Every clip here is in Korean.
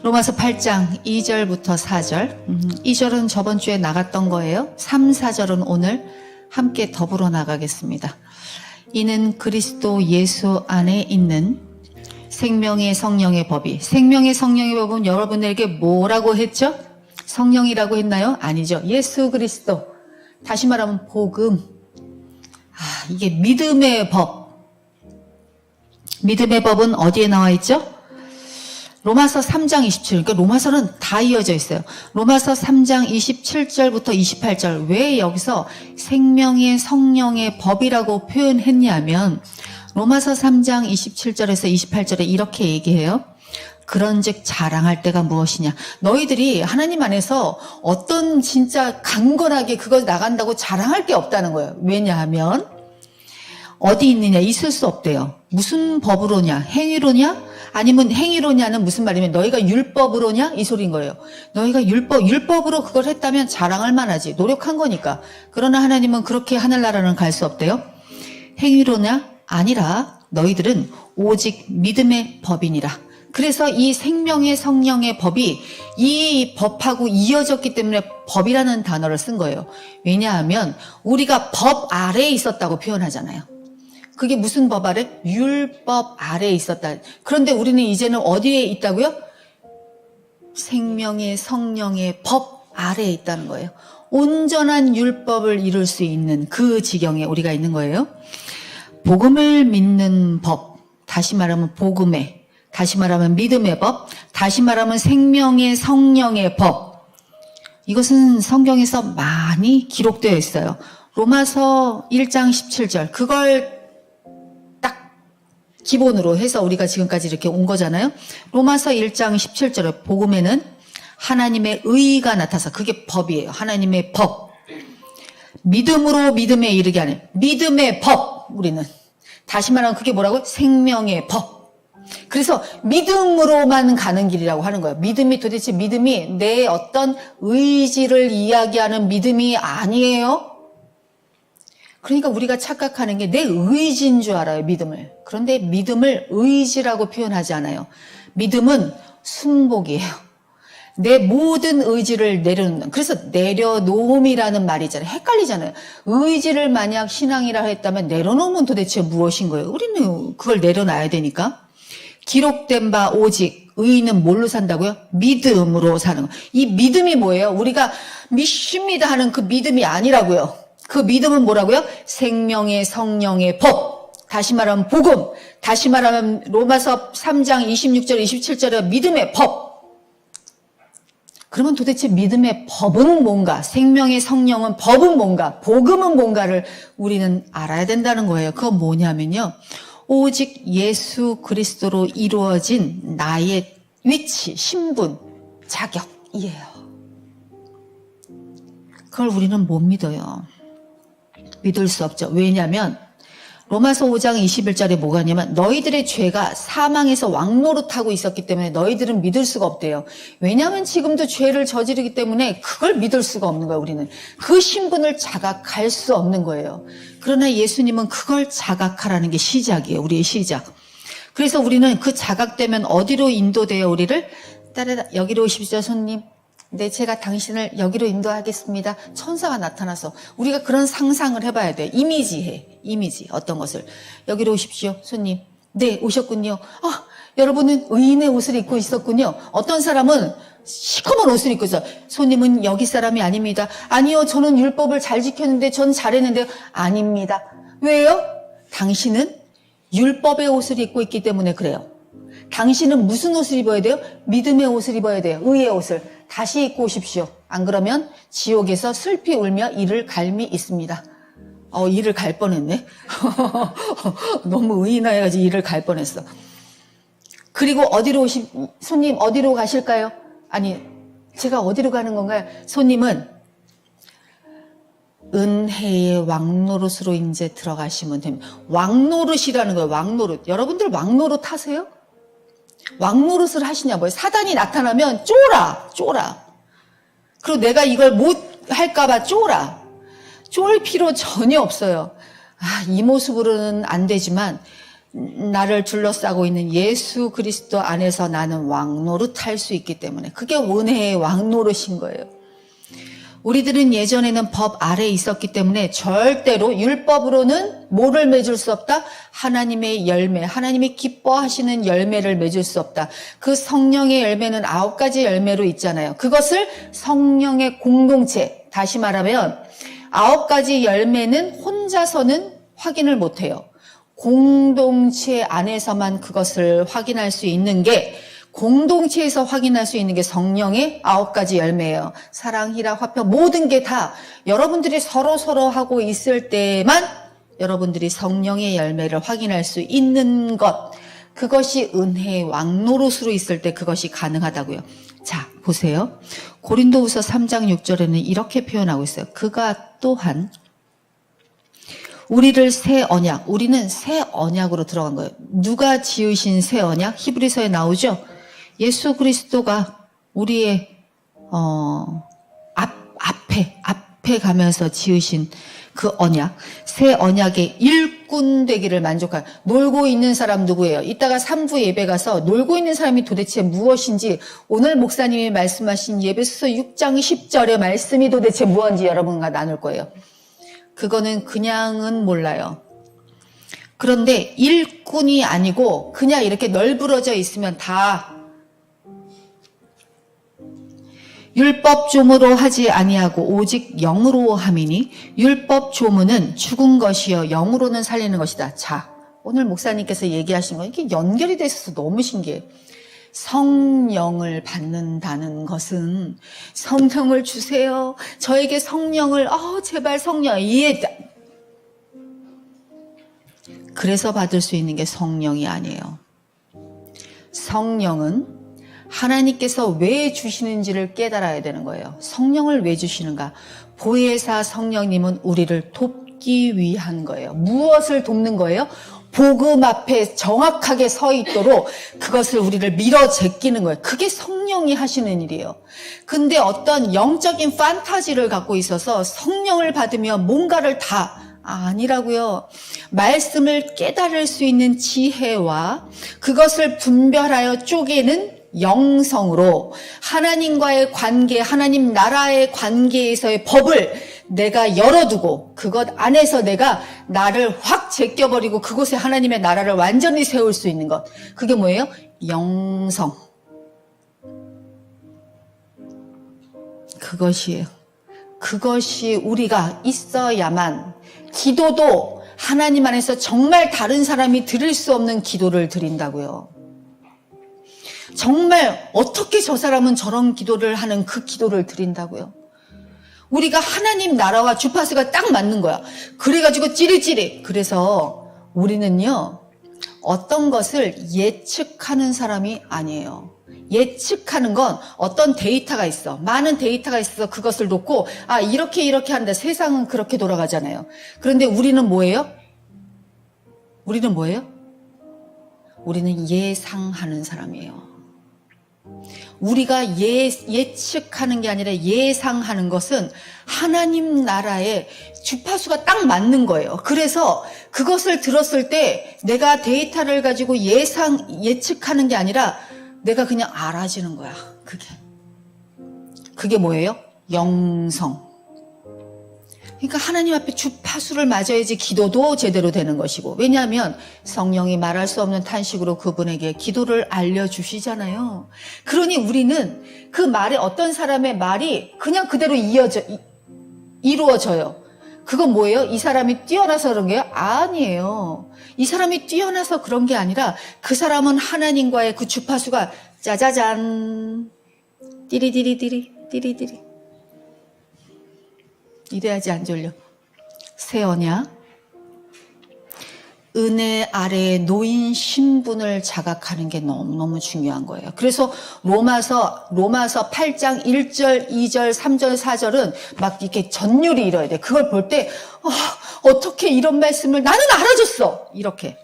로마서 8장 2절부터 4절. 2절은 저번 주에 나갔던 거예요. 3, 4절은 오늘 함께 더불어 나가겠습니다. 이는 그리스도 예수 안에 있는 생명의 성령의 법이, 생명의 성령의 법은 여러분에게 뭐라고 했죠? 성령이라고 했나요? 아니죠. 예수 그리스도. 다시 말하면 복음. 이게 믿음의 법. 믿음의 법은 어디에 나와 있죠? 로마서 3장 27절. 그러니까 로마서는 다 이어져 있어요. 로마서 3장 27절부터 28절. 왜 여기서 생명의 성령의 법이라고 표현했냐면 로마서 3장 27절에서 28절에 이렇게 얘기해요. 그런즉 자랑할 때가 무엇이냐. 너희들이 하나님 안에서 어떤 진짜 강건하게 그거 나간다고 자랑할 게 없다는 거예요. 왜냐하면 어디 있느냐? 있을 수 없대요. 무슨 법으로냐? 행위로냐? 아니면 행위로냐는 무슨 말이면 너희가 율법으로냐? 이 소리인 거예요. 너희가 율법으로 그걸 했다면 자랑할 만하지. 노력한 거니까. 그러나 하나님은 그렇게 하늘나라는 갈 수 없대요. 행위로냐? 아니라 너희들은 오직 믿음의 법이니라. 그래서 이 생명의 성령의 법이 이 법하고 이어졌기 때문에 법이라는 단어를 쓴 거예요. 왜냐하면 우리가 법 아래에 있었다고 표현하잖아요. 그게 무슨 법 아래? 율법 아래에 있었다. 그런데 우리는 이제는 어디에 있다고요? 생명의 성령의 법 아래에 있다는 거예요. 온전한 율법을 이룰 수 있는 그 지경에 우리가 있는 거예요. 복음을 믿는 법, 다시 말하면 복음의, 다시 말하면 믿음의 법, 다시 말하면 생명의 성령의 법. 이것은 성경에서 많이 기록되어 있어요. 로마서 1장 17절. 그걸 딱 기본으로 해서 우리가 지금까지 이렇게 온 거잖아요. 로마서 1장 17절에 복음에는 하나님의 의가 나타서 그게 법이에요. 하나님의 법. 믿음으로 믿음에 이르게 하는 믿음의 법. 우리는 다시 말하면 그게 뭐라고? 생명의 법. 그래서 믿음으로만 가는 길이라고 하는 거예요. 믿음이 도대체 믿음이 내 어떤 의지를 이야기하는 믿음이 아니에요. 그러니까 우리가 착각하는 게 내 의지인 줄 알아요, 믿음을. 그런데 믿음을 의지라고 표현하지 않아요. 믿음은 순복이에요. 내 모든 의지를 내려놓는. 그래서 내려놓음이라는 말이잖아요. 헷갈리잖아요. 의지를 만약 신앙이라 했다면 내려놓으면 도대체 무엇인 거예요? 우리는 그걸 내려놔야 되니까. 기록된 바 오직 의인은 뭘로 산다고요? 믿음으로 사는 거. 이 믿음이 뭐예요? 우리가 믿습니다 하는 그 믿음이 아니라고요. 그 믿음은 뭐라고요? 생명의 성령의 법. 다시 말하면 복음. 다시 말하면 로마서 3장 26절 27절의 믿음의 법. 그러면 도대체 믿음의 법은 뭔가? 생명의 성령은 법은 뭔가? 복음은 뭔가를 우리는 알아야 된다는 거예요. 그건 뭐냐면요. 오직 예수 그리스도로 이루어진 나의 위치, 신분, 자격이에요. 그걸 우리는 못 믿어요. 믿을 수 없죠. 왜냐하면 로마서 5장 21절에 뭐가 있냐면 너희들의 죄가 사망에서 왕노릇하고 있었기 때문에 너희들은 믿을 수가 없대요. 왜냐하면 지금도 죄를 저지르기 때문에 그걸 믿을 수가 없는 거예요. 우리는 그 신분을 자각할 수 없는 거예요. 그러나 예수님은 그걸 자각하라는 게 시작이에요. 우리의 시작. 그래서 우리는 그 자각되면 어디로 인도돼요? 우리를 따라 여기로 오십시오, 손님. 네, 제가 당신을 여기로 인도하겠습니다. 천사가 나타나서 우리가 그런 상상을 해봐야 돼. 이미지 어떤 것을. 여기로 오십시오, 손님. 네, 오셨군요. 여러분은 의인의 옷을 입고 있었군요. 어떤 사람은 시커먼 옷을 입고 있어요. 손님은 여기 사람이 아닙니다. 아니요, 저는 율법을 잘 지켰는데 전 잘했는데 아닙니다. 왜요? 당신은 율법의 옷을 입고 있기 때문에 그래요. 당신은 무슨 옷을 입어야 돼요? 믿음의 옷을 입어야 돼요. 의의 옷을. 다시 입고 오십시오. 안 그러면 지옥에서 슬피 울며 이를 갈미 있습니다. 이를 갈 뻔했네. 너무 의인하여가지고 이를 갈 뻔했어. 그리고 손님 어디로 가실까요? 아니, 제가 어디로 가는 건가요? 손님은 은혜의 왕노릇으로 이제 들어가시면 됩니다. 왕노릇이라는 거예요. 왕노릇. 여러분들 왕노릇 하세요? 왕노릇을 하시냐고요. 사단이 나타나면 쫄아. 그리고 내가 이걸 못 할까봐 쫄아. 쫄 필요 전혀 없어요. 이 모습으로는 안 되지만 나를 둘러싸고 있는 예수 그리스도 안에서 나는 왕노릇할 수 있기 때문에 그게 은혜의 왕노릇인 거예요. 우리들은 예전에는 법 아래에 있었기 때문에 절대로 율법으로는 뭐를 맺을 수 없다? 하나님의 열매, 하나님이 기뻐하시는 열매를 맺을 수 없다. 그 성령의 열매는 9가지 열매로 있잖아요. 그것을 성령의 공동체, 다시 말하면 9가지 열매는 혼자서는 확인을 못해요. 공동체 안에서만 그것을 확인할 수 있는 게, 공동체에서 확인할 수 있는 게 성령의 9가지 열매예요. 사랑, 희락, 화평, 모든 게 다 여러분들이 서로 하고 있을 때만 여러분들이 성령의 열매를 확인할 수 있는 것, 그것이 은혜의 왕노릇으로 있을 때 그것이 가능하다고요. 자, 보세요. 고린도후서 3장 6절에는 이렇게 표현하고 있어요. 그가 또한 우리를 새 언약, 우리는 새 언약으로 들어간 거예요. 누가 지으신 새 언약? 히브리서에 나오죠? 예수 그리스도가 우리의 앞에 가면서 지으신 그 언약, 새 언약의 일꾼 되기를 만족한. 놀고 있는 사람 누구예요? 이따가 3부 예배 가서 놀고 있는 사람이 도대체 무엇인지, 오늘 목사님이 말씀하신 예배소서 6장 10절의 말씀이 도대체 무엇인지 여러분과 나눌 거예요. 그거는 그냥은 몰라요. 그런데 일꾼이 아니고 그냥 이렇게 널브러져 있으면 다 율법 조무로 하지 아니하고 오직 영으로 함이니 율법 조무는 죽은 것이요 영으로는 살리는 것이다. 자, 오늘 목사님께서 얘기하신 거 이게 연결이 돼 있어서 너무 신기해요. 성령을 받는다는 것은 성령을 주세요. 저에게 성령을 제발 성령 그래서 받을 수 있는 게 성령이 아니에요. 성령은 하나님께서 왜 주시는지를 깨달아야 되는 거예요. 성령을 왜 주시는가? 보혜사 성령님은 우리를 돕기 위한 거예요. 무엇을 돕는 거예요? 복음 앞에 정확하게 서 있도록 그것을 우리를 밀어 제끼는 거예요. 그게 성령이 하시는 일이에요. 근데 어떤 영적인 판타지를 갖고 있어서 성령을 받으면 뭔가를 다 아니라고요. 말씀을 깨달을 수 있는 지혜와 그것을 분별하여 쪼개는 영성으로 하나님과의 관계, 하나님 나라의 관계에서의 법을 내가 열어두고 그것 안에서 내가 나를 확 제껴버리고 그곳에 하나님의 나라를 완전히 세울 수 있는 것. 그게 뭐예요? 영성. 그것이에요. 그것이 우리가 있어야만 기도도 하나님 안에서 정말 다른 사람이 드릴 수 없는 기도를 드린다고요. 정말 어떻게 저 사람은 저런 기도를 하는 그 기도를 드린다고요. 우리가 하나님 나라와 주파수가 딱 맞는 거야. 그래가지고 찌릿찌릿. 그래서 우리는요, 어떤 것을 예측하는 사람이 아니에요. 예측하는 건 어떤 데이터가 있어. 많은 데이터가 있어서 그것을 놓고 이렇게 하는데 세상은 그렇게 돌아가잖아요. 그런데 우리는 뭐예요? 우리는 예상하는 사람이에요. 우리가 예측하는 게 아니라 예상하는 것은 하나님 나라의 주파수가 딱 맞는 거예요. 그래서 그것을 들었을 때 내가 데이터를 가지고 예측하는 게 아니라 내가 그냥 알아지는 거야. 그게 뭐예요? 영성. 그러니까 하나님 앞에 주파수를 맞아야지 기도도 제대로 되는 것이고, 왜냐하면 성령이 말할 수 없는 탄식으로 그분에게 기도를 알려주시잖아요. 그러니 우리는 그 말에, 어떤 사람의 말이 그냥 그대로 이루어져요. 그건 뭐예요? 이 사람이 뛰어나서 그런 게요? 아니에요. 이 사람이 뛰어나서 그런 게 아니라 그 사람은 하나님과의 그 주파수가 짜자잔 띠리디리디리 이래야지 안 졸려. 새 언약, 은혜 아래에 놓인 신분을 자각하는 게 너무너무 중요한 거예요. 그래서 로마서 8장 1절, 2절, 3절, 4절은 막 이렇게 전율이 일어야 돼. 그걸 볼 때 어떻게 이런 말씀을 나는 알아줬어. 이렇게.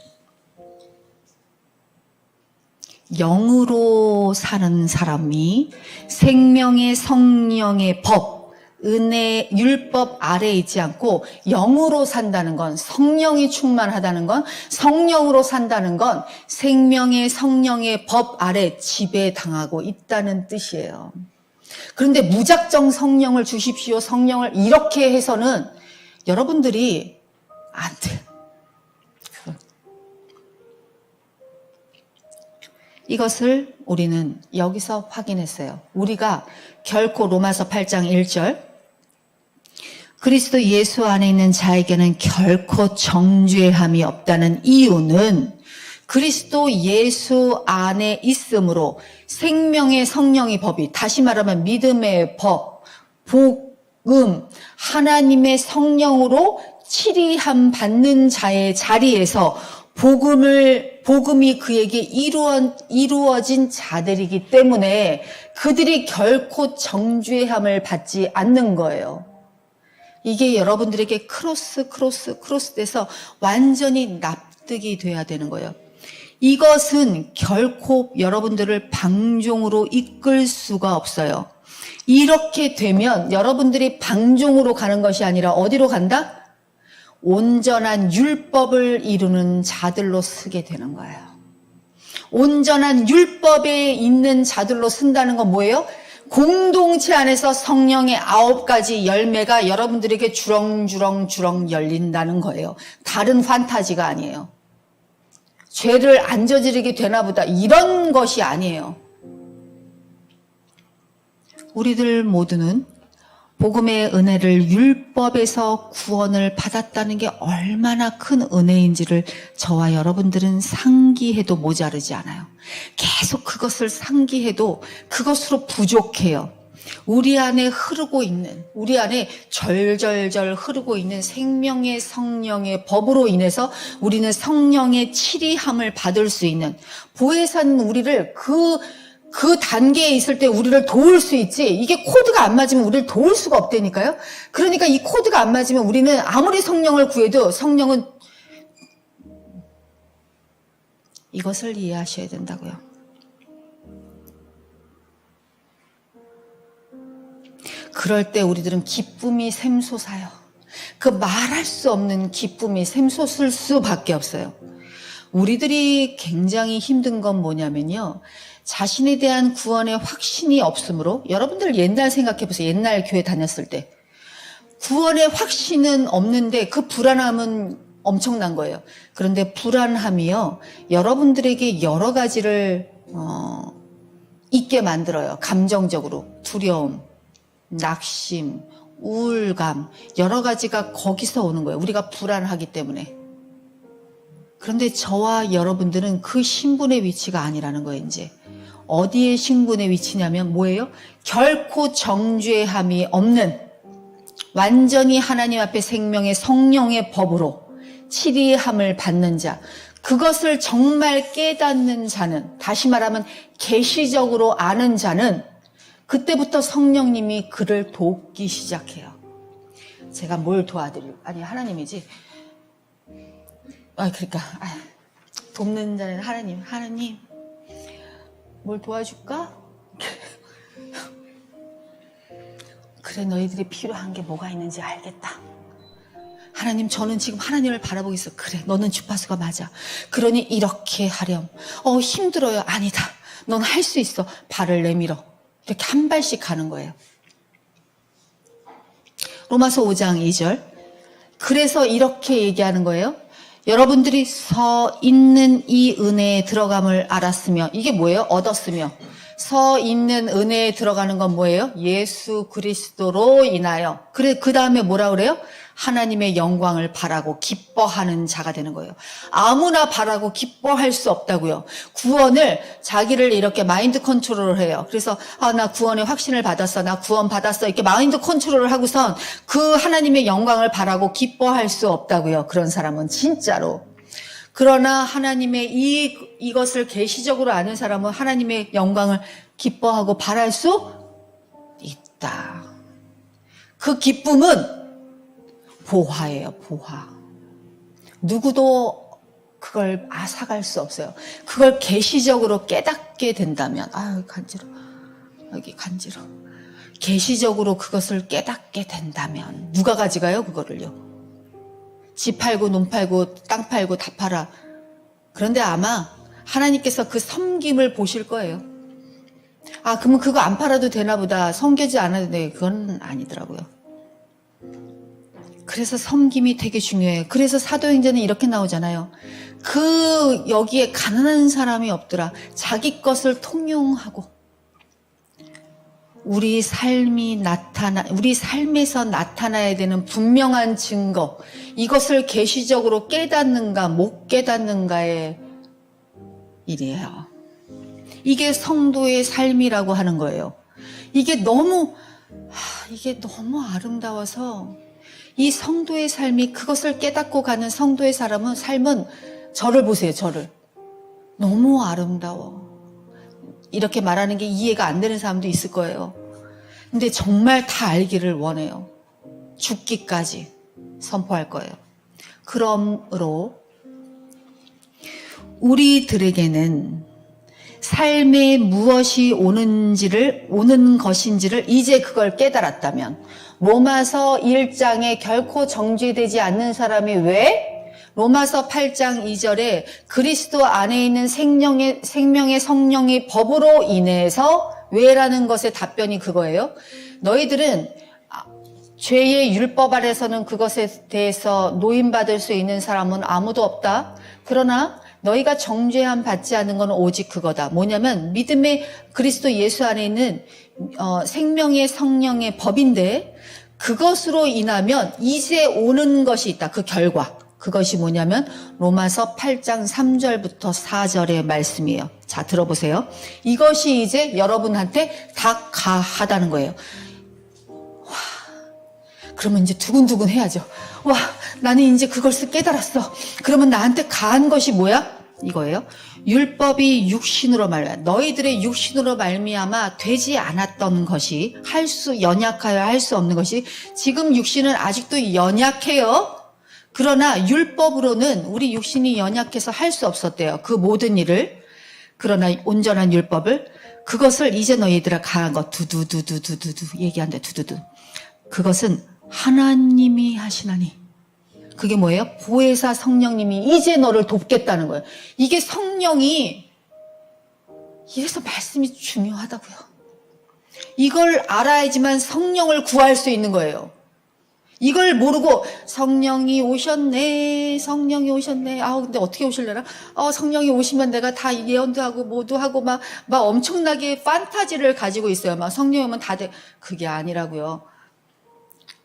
영으로 사는 사람이 생명의 성령의 법, 은혜, 율법 아래에 있지 않고 영으로 산다는 건, 성령이 충만하다는 건, 성령으로 산다는 건 생명의 성령의 법 아래 지배당하고 있다는 뜻이에요. 그런데 무작정 성령을 주십시오, 성령을 이렇게 해서는 여러분들이 안 돼. 이것을 우리는 여기서 확인했어요. 우리가 결코 로마서 8장 1절 그리스도 예수 안에 있는 자에게는 결코 정죄함이 없다는 이유는 그리스도 예수 안에 있으므로 생명의 성령의 법이, 다시 말하면 믿음의 법, 복음, 하나님의 성령으로 치리함 받는 자의 자리에서 복음이 그에게 이루어진 자들이기 때문에 그들이 결코 정죄함을 받지 않는 거예요. 이게 여러분들에게 크로스 돼서 완전히 납득이 돼야 되는 거예요. 이것은 결코 여러분들을 방종으로 이끌 수가 없어요. 이렇게 되면 여러분들이 방종으로 가는 것이 아니라 어디로 간다? 온전한 율법을 이루는 자들로 서게 되는 거예요. 온전한 율법에 있는 자들로 쓴다는 건 뭐예요? 공동체 안에서 성령의 9가지 열매가 여러분들에게 주렁주렁 열린다는 거예요. 다른 판타지가 아니에요. 죄를 안 저지르게 되나 보다 이런 것이 아니에요. 우리들 모두는 복음의 은혜를 율법에서 구원을 받았다는 게 얼마나 큰 은혜인지를 저와 여러분들은 상기해도 모자르지 않아요. 계속 그것을 상기해도 그것으로 부족해요. 우리 안에 흐르고 있는, 우리 안에 절절절 흐르고 있는 생명의 성령의 법으로 인해서 우리는 성령의 치리함을 받을 수 있는, 보혜사는 우리를 그 단계에 있을 때 우리를 도울 수 있지, 이게 코드가 안 맞으면 우리를 도울 수가 없다니까요. 그러니까 이 코드가 안 맞으면 우리는 아무리 성령을 구해도 성령은, 이것을 이해하셔야 된다고요. 그럴 때 우리들은 기쁨이 샘솟아요. 그 말할 수 없는 기쁨이 샘솟을 수밖에 없어요. 우리들이 굉장히 힘든 건 뭐냐면요, 자신에 대한 구원의 확신이 없으므로, 여러분들 옛날 생각해 보세요. 옛날 교회 다녔을 때 구원의 확신은 없는데 그 불안함은 엄청난 거예요. 그런데 불안함이요, 여러분들에게 여러 가지를 있게 만들어요. 감정적으로 두려움, 낙심, 우울감, 여러 가지가 거기서 오는 거예요. 우리가 불안하기 때문에. 그런데 저와 여러분들은 그 신분의 위치가 아니라는 거예요. 이제 어디에 신분의 위치냐면 뭐예요? 결코 정죄함이 없는, 완전히 하나님 앞에 생명의 성령의 법으로 치리함을 받는 자, 그것을 정말 깨닫는 자는, 다시 말하면 계시적으로 아는 자는 그때부터 성령님이 그를 돕기 시작해요. 제가 뭘 아니 하나님이지. 그러니까 돕는 자는 하나님 뭘 도와줄까? 그래, 너희들이 필요한 게 뭐가 있는지 알겠다. 하나님, 저는 지금 하나님을 바라보고 있어. 그래, 너는 주파수가 맞아. 그러니 이렇게 하렴. 힘들어요. 아니다, 넌 할 수 있어. 발을 내밀어. 이렇게 한 발씩 가는 거예요. 로마서 5장 2절. 그래서 이렇게 얘기하는 거예요. 여러분들이 서 있는 이 은혜에 들어감을 알았으며, 이게 뭐예요? 얻었으며. 서 있는 은혜에 들어가는 건 뭐예요? 예수 그리스도로 인하여. 그래, 그 다음에 뭐라 그래요? 하나님의 영광을 바라고 기뻐하는 자가 되는 거예요. 아무나 바라고 기뻐할 수 없다고요. 구원을 자기를 이렇게 마인드 컨트롤을 해요. 그래서 나 구원의 확신을 받았어, 나 구원 받았어, 이렇게 마인드 컨트롤을 하고선 그 하나님의 영광을 바라고 기뻐할 수 없다고요. 그런 사람은 진짜로. 그러나 하나님의 이것을 계시적으로 아는 사람은 하나님의 영광을 기뻐하고 바랄 수 있다. 그 기쁨은 보화예요, 보화. 누구도 그걸 앗아갈 수 없어요. 그걸 계시적으로 깨닫게 된다면, 간지러. 여기 간지러. 계시적으로 그것을 깨닫게 된다면 누가 가져가요? 그거를요. 집 팔고 눈 팔고 땅 팔고 다 팔아. 그런데 아마 하나님께서 그 섬김을 보실 거예요. 아, 그러면 그거 안 팔아도 되나 보다. 섬기지 않아도 돼. 그건 아니더라고요. 그래서 섬김이 되게 중요해요. 그래서 사도행전은 이렇게 나오잖아요. 여기에 가난한 사람이 없더라. 자기 것을 통용하고 우리 삶에서 나타나야 되는 분명한 증거, 이것을 계시적으로 깨닫는가 못 깨닫는가의 일이에요. 이게 성도의 삶이라고 하는 거예요. 이게 너무 아름다워서 이 성도의 삶이, 그것을 깨닫고 가는 성도의 삶은 저를 보세요. 저를 너무 아름다워. 이렇게 말하는 게 이해가 안 되는 사람도 있을 거예요. 근데 정말 다 알기를 원해요. 죽기까지 선포할 거예요. 그러므로 우리들에게는 삶에 무엇이 오는 것인지를 이제 그걸 깨달았다면, 로마서 1장에 결코 정죄되지 않는 사람이 왜? 로마서 8장 2절에 그리스도 안에 있는 생명의 성령의 법으로 인해서 왜라는 것의 답변이 그거예요. 너희들은 죄의 율법 아래서는 그것에 대해서 노임받을 수 있는 사람은 아무도 없다. 그러나 너희가 정죄함 받지 않는 건 오직 그거다. 뭐냐면 믿음의 그리스도 예수 안에 있는 생명의 성령의 법인데, 그것으로 인하면 이제 오는 것이 있다. 그 결과. 그것이 뭐냐면 로마서 8장 3절부터 4절의 말씀이에요. 자, 들어보세요. 이것이 이제 여러분한테 다 가하다는 거예요. 와, 그러면 이제 두근두근 해야죠. 와, 나는 이제 그걸 깨달았어. 그러면 나한테 가한 것이 뭐야? 이거예요. 율법이 육신으로 너희들의 육신으로 말미암아 되지 않았던 것이, 연약하여 할 수 없는 것이, 지금 육신은 아직도 연약해요. 그러나 율법으로는 우리 육신이 연약해서 할 수 없었대요. 그 모든 일을. 그러나 온전한 율법을, 그것을 이제 너희들아 가한 것, 두두두두두두 얘기한대. 두두두. 그것은 하나님이 하시나니. 그게 뭐예요? 보혜사 성령님이 이제 너를 돕겠다는 거예요. 이게 성령이, 이래서 말씀이 중요하다고요. 이걸 알아야지만 성령을 구할 수 있는 거예요. 이걸 모르고 성령이 오셨네. 근데 어떻게 오실래나? 성령이 오시면 내가 다 예언도 하고 뭐도 하고 막 엄청나게 판타지를 가지고 있어요. 막 성령이 오면 다 돼. 그게 아니라고요.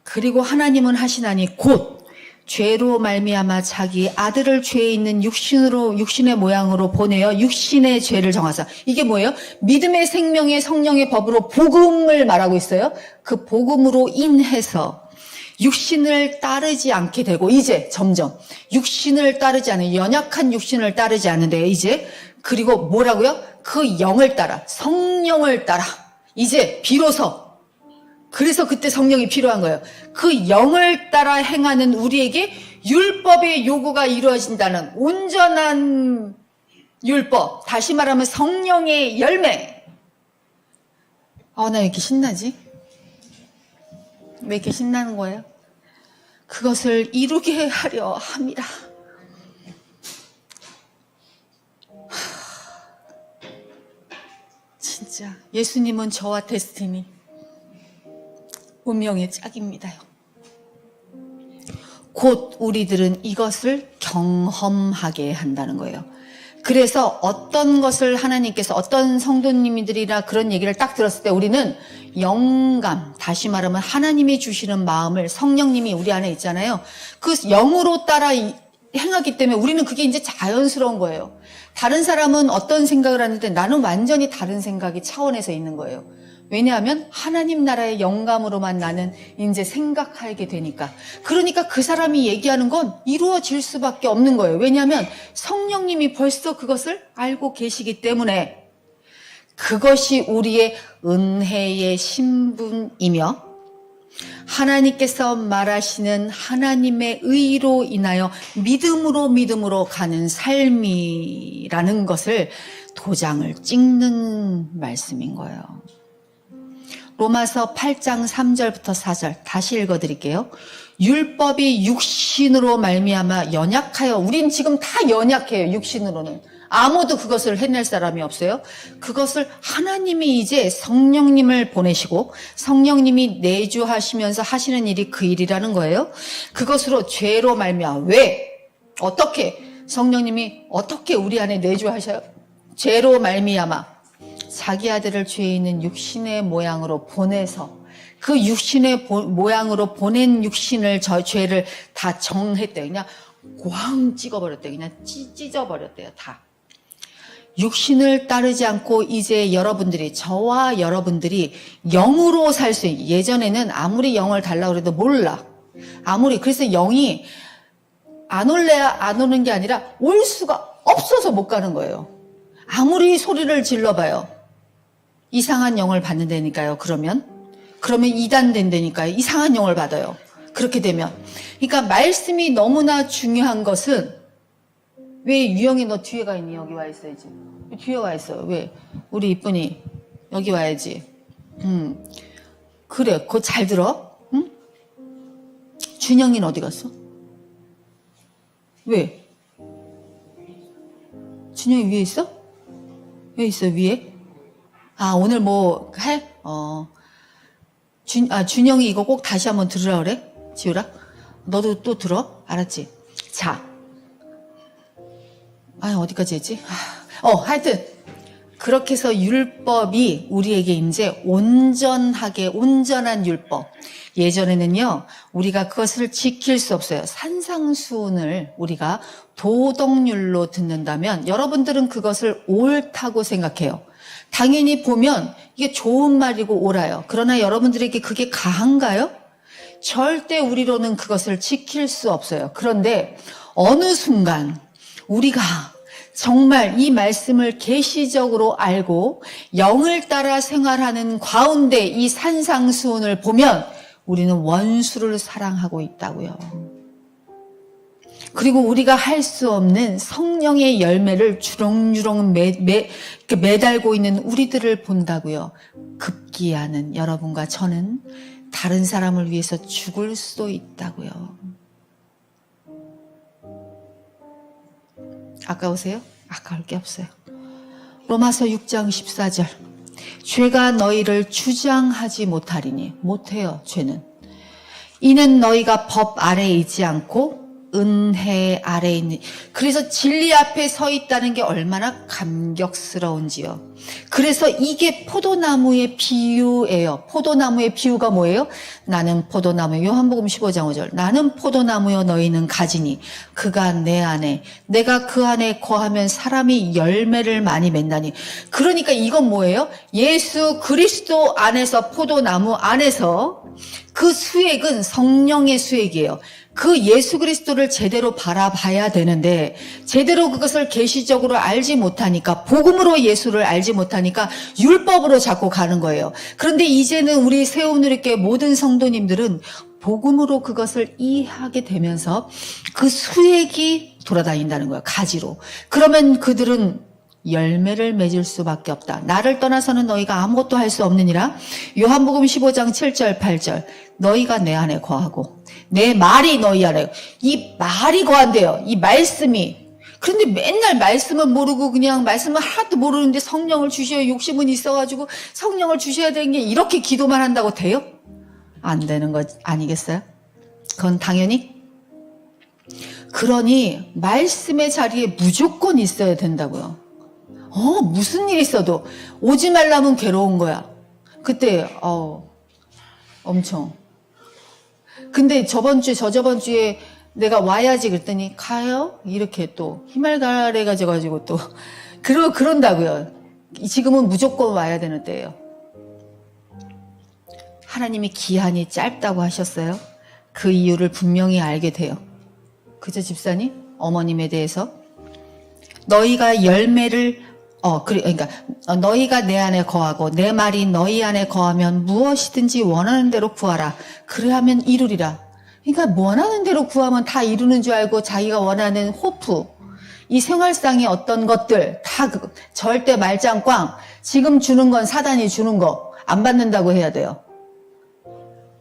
그리고 하나님은 하시나니 곧 죄로 말미암아 자기 아들을 죄에 있는 육신의 모양으로 보내어 육신의 죄를 정하사. 이게 뭐예요? 믿음의 생명의 성령의 법으로 복음을 말하고 있어요. 그 복음으로 인해서 육신을 따르지 않게 되고, 이제 점점 육신을 따르지 않는, 연약한 육신을 따르지 않는데 이제, 그리고 뭐라고요? 그 영을 따라, 성령을 따라. 이제 비로소, 그래서 그때 성령이 필요한 거예요. 그 영을 따라 행하는 우리에게 율법의 요구가 이루어진다는 온전한 율법, 다시 말하면 성령의 열매. 나 왜 이렇게 신나지? 왜 이렇게 신나는 거예요? 그것을 이루게 하려 함이라. 진짜 예수님은 저와 데스티니, 운명의 짝입니다요. 곧 우리들은 이것을 경험하게 한다는 거예요. 그래서 어떤 것을 하나님께서, 어떤 성도님들이나 그런 얘기를 딱 들었을 때 우리는 영감, 다시 말하면 하나님이 주시는 마음을, 성령님이 우리 안에 있잖아요. 그 영으로 따라 행하기 때문에 우리는 그게 이제 자연스러운 거예요. 다른 사람은 어떤 생각을 하는데 나는 완전히 다른 생각이 차원에서 있는 거예요. 왜냐하면 하나님 나라의 영감으로만 나는 이제 생각하게 되니까. 그러니까 그 사람이 얘기하는 건 이루어질 수밖에 없는 거예요. 왜냐하면 성령님이 벌써 그것을 알고 계시기 때문에. 그것이 우리의 은혜의 신분이며 하나님께서 말하시는 하나님의 의로 인하여 믿음으로 가는 삶이라는 것을 도장을 찍는 말씀인 거예요. 로마서 8장 3절부터 4절 다시 읽어드릴게요. 율법이 육신으로 말미암아 연약하여, 우린 지금 다 연약해요. 육신으로는 아무도 그것을 해낼 사람이 없어요. 그것을 하나님이 이제 성령님을 보내시고 성령님이 내주하시면서 하시는 일이 그 일이라는 거예요. 그것으로 죄로 말미암아, 왜? 어떻게? 성령님이 어떻게 우리 안에 내주하셔요? 죄로 말미암아 자기 아들을 죄에 있는 육신의 모양으로 보내서, 그 육신의 모양으로 보낸 육신을, 저 죄를 다 정했대요. 그냥 꽝 찍어버렸대요. 그냥 찢어버렸대요. 다. 육신을 따르지 않고 이제 여러분들이, 저와 여러분들이 영으로 살 수 있는, 예전에는 아무리 영을 달라고 해도 몰라. 그래서 영이 안 올래야 안 오는 게 아니라 올 수가 없어서 못 가는 거예요. 아무리 소리를 질러봐요. 이상한 영을 받는다니까요. 그러면 이단 된다니까요. 이상한 영을 받아요. 그렇게 되면. 그러니까 말씀이 너무나 중요한 것은, 왜 유영이 너 뒤에 가 있니? 여기 와 있어야지. 뒤에 와 있어. 왜? 우리 이쁜이 여기 와야지. 그래. 그거 잘 들어. 응? 준영이는 어디 갔어? 왜? 준영이 위에 있어? 왜 있어? 위에? 오늘 뭐 해? 준영이 이거 꼭 다시 한번 들으라 그래? 지우라? 너도 또 들어? 알았지? 자. 어디까지 했지? 하여튼 그렇게 해서 율법이 우리에게 이제 온전한 율법. 예전에는요, 우리가 그것을 지킬 수 없어요. 산상수훈을 우리가 도덕률로 듣는다면 여러분들은 그것을 옳다고 생각해요. 당연히 보면 이게 좋은 말이고 옳아요. 그러나 여러분들에게 그게 가한가요? 절대 우리로는 그것을 지킬 수 없어요. 그런데 어느 순간 우리가 정말 이 말씀을 계시적으로 알고 영을 따라 생활하는 가운데 이 산상수훈을 보면 우리는 원수를 사랑하고 있다고요. 그리고 우리가 할 수 없는 성령의 열매를 주렁주렁 매달고 있는 우리들을 본다고요. 급기야는 여러분과 저는 다른 사람을 위해서 죽을 수도 있다고요. 아까우세요? 아까울 게 없어요. 로마서 6장 14절. 죄가 너희를 주장하지 못하리니. 못해요, 죄는. 이는 너희가 법 아래에 있지 않고 은혜 아래에 있는. 그래서 진리 앞에 서 있다는 게 얼마나 감격스러운지요. 그래서 이게 포도나무의 비유예요. 포도나무의 비유가 뭐예요? 나는 포도나무, 요한복음 15장 5절. 나는 포도나무여 너희는 가지니 그가 내 안에, 내가 그 안에 거하면 사람이 열매를 많이 맺나니. 그러니까 이건 뭐예요? 예수 그리스도 안에서, 포도나무 안에서 그 수액은 성령의 수액이에요. 그 예수 그리스도를 제대로 바라봐야 되는데 제대로 그것을 계시적으로 알지 못하니까, 복음으로 예수를 알지 못하니까 율법으로 자꾸 가는 거예요. 그런데 이제는 우리 새우누리교회 모든 성도님들은 복음으로 그것을 이해하게 되면서 그 수액이 돌아다닌다는 거예요. 가지로. 그러면 그들은 열매를 맺을 수밖에 없다. 나를 떠나서는 너희가 아무것도 할 수 없느니라. 요한복음 15장 7절 8절. 너희가 내 안에 거하고 내 말이 너희 안에. 이 말이 거한대요. 이 말씀이. 그런데 맨날 말씀은 모르고 그냥 말씀은 하나도 모르는데 성령을 주셔야, 욕심은 있어가지고 성령을 주셔야 되는 게, 이렇게 기도만 한다고 돼요? 안 되는 거 아니겠어요? 그건 당연히. 그러니 말씀의 자리에 무조건 있어야 된다고요. 무슨 일 있어도 오지 말라면 괴로운 거야. 그때 엄청. 근데 저저번 주에 내가 와야지 그랬더니 가요? 이렇게 또 희말가래 가지고 또 그런다고요. 지금은 무조건 와야 되는 때예요. 하나님이 기한이 짧다고 하셨어요. 그 이유를 분명히 알게 돼요. 그죠, 집사님? 어머님에 대해서. 너희가 열매를 그러니까 너희가 내 안에 거하고 내 말이 너희 안에 거하면 무엇이든지 원하는 대로 구하라. 그래야면 이루리라. 그러니까 원하는 대로 구하면 다 이루는 줄 알고 자기가 원하는 호프, 이 생활상의 어떤 것들 다 절대 말짱꽝 지금 주는 건 사단이 주는 거 안 받는다고 해야 돼요.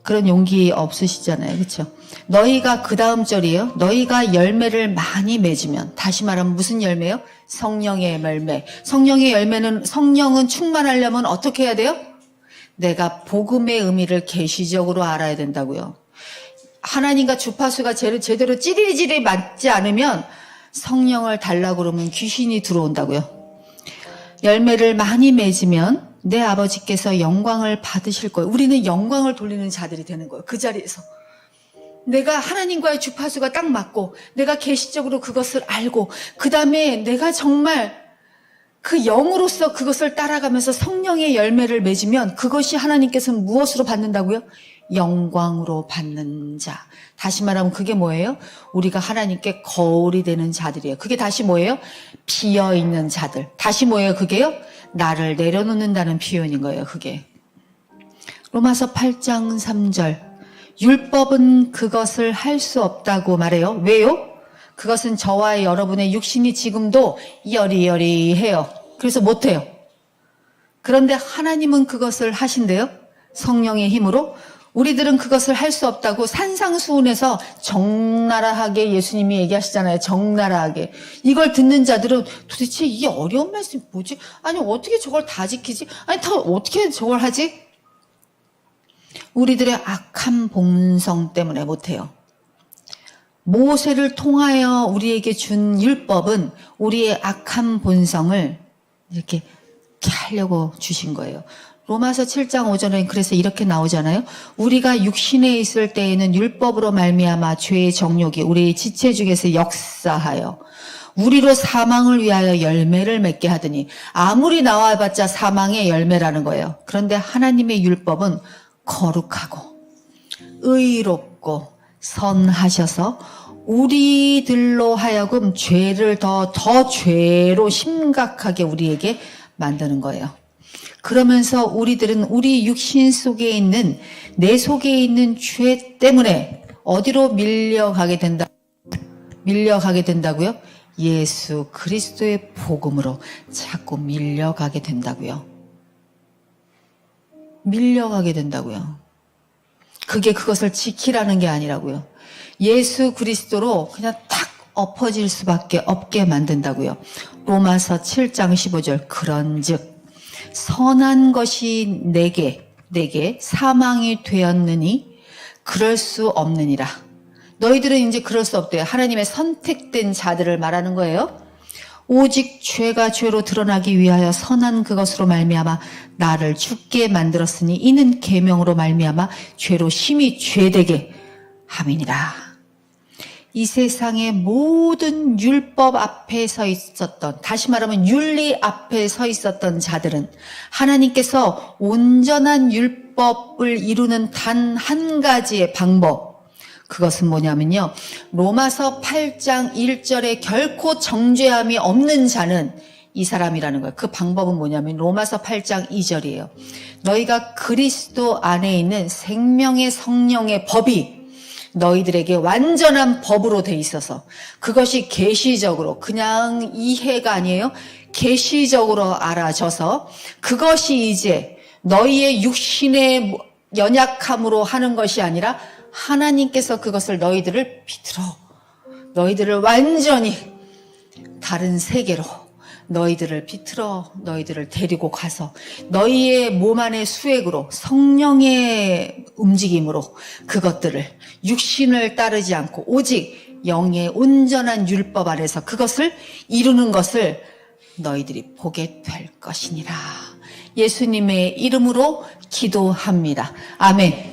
그런 용기 없으시잖아요. 그렇죠? 너희가 그 다음 절이에요. 너희가 열매를 많이 맺으면 다시 말하면 무슨 열매요? 성령의 열매. 성령의 열매는 성령은 충만하려면 어떻게 해야 돼요? 내가 복음의 의미를 계시적으로 알아야 된다고요. 하나님과 주파수가 제대로 찌리찌리 맞지 않으면 성령을 달라고 그러면 귀신이 들어온다고요. 열매를 많이 맺으면 내 아버지께서 영광을 받으실 거예요. 우리는 영광을 돌리는 자들이 되는 거예요. 그 자리에서. 내가 하나님과의 주파수가 딱 맞고 내가 계시적으로 그것을 알고 그 다음에 내가 정말 그 영으로서 그것을 따라가면서 성령의 열매를 맺으면 그것이 하나님께서는 무엇으로 받는다고요? 영광으로 받는 자. 다시 말하면 그게 뭐예요? 우리가 하나님께 거울이 되는 자들이에요. 그게 다시 뭐예요? 비어있는 자들. 다시 뭐예요? 그게요? 나를 내려놓는다는 표현인 거예요. 그게. 로마서 8장 3절. 율법은 그것을 할 수 없다고 말해요. 왜요? 그것은 저와 여러분의 육신이 지금도 여리여리해요. 그래서 못해요. 그런데 하나님은 그것을 하신대요. 성령의 힘으로. 우리들은 그것을 할 수 없다고 산상수훈에서 적나라하게 예수님이 얘기하시잖아요. 적나라하게. 이걸 듣는 자들은 도대체 이 어려운 말씀이 뭐지? 아니 어떻게 저걸 다 지키지? 아니 다 어떻게 저걸 하지? 우리들의 악한 본성 때문에 못해요. 모세를 통하여 우리에게 준 율법은 우리의 악한 본성을 이렇게 하려고 주신 거예요. 로마서 7장 5절에 그래서 이렇게 나오잖아요. 우리가 육신에 있을 때에는 율법으로 말미암아 죄의 정욕이 우리의 지체 중에서 역사하여 우리로 사망을 위하여 열매를 맺게 하더니 아무리 나와봤자 사망의 열매라는 거예요. 그런데 하나님의 율법은 거룩하고 의롭고 선하셔서 우리들로 하여금 죄를 더 죄로 심각하게 우리에게 만드는 거예요. 그러면서 우리들은 우리 육신 속에 있는 내 속에 있는 죄 때문에 어디로 밀려가게 된다고요? 예수 그리스도의 복음으로 자꾸 밀려가게 된다고요. 밀려가게 된다고요. 그게 그것을 지키라는 게 아니라고요. 예수 그리스도로 그냥 탁 엎어질 수밖에 없게 만든다고요. 로마서 7장 15절 그런즉 선한 것이 내게 사망이 되었느니 그럴 수 없느니라. 너희들은 이제 그럴 수 없대요. 하나님의 선택된 자들을 말하는 거예요. 오직 죄가 죄로 드러나기 위하여 선한 그것으로 말미암아 나를 죽게 만들었으니 이는 계명으로 말미암아 죄로 심히 죄되게 함이니라. 이 세상의 모든 율법 앞에 서 있었던, 다시 말하면 윤리 앞에 서 있었던 자들은 하나님께서 온전한 율법을 이루는 단 한 가지의 방법, 그것은 뭐냐면요. 로마서 8장 1절에 결코 정죄함이 없는 자는 이 사람이라는 거예요. 그 방법은 뭐냐면 로마서 8장 2절이에요. 너희가 그리스도 안에 있는 생명의 성령의 법이 너희들에게 완전한 법으로 돼 있어서 그것이 계시적으로 그냥 이해가 아니에요. 계시적으로 알아져서 그것이 이제 너희의 육신의 연약함으로 하는 것이 아니라 하나님께서 그것을 너희들을 비틀어 너희들을 완전히 다른 세계로 너희들을 비틀어 너희들을 데리고 가서 너희의 몸 안의 수액으로 성령의 움직임으로 그것들을 육신을 따르지 않고 오직 영의 온전한 율법 안에서 그것을 이루는 것을 너희들이 보게 될 것이니라. 예수님의 이름으로 기도합니다. 아멘.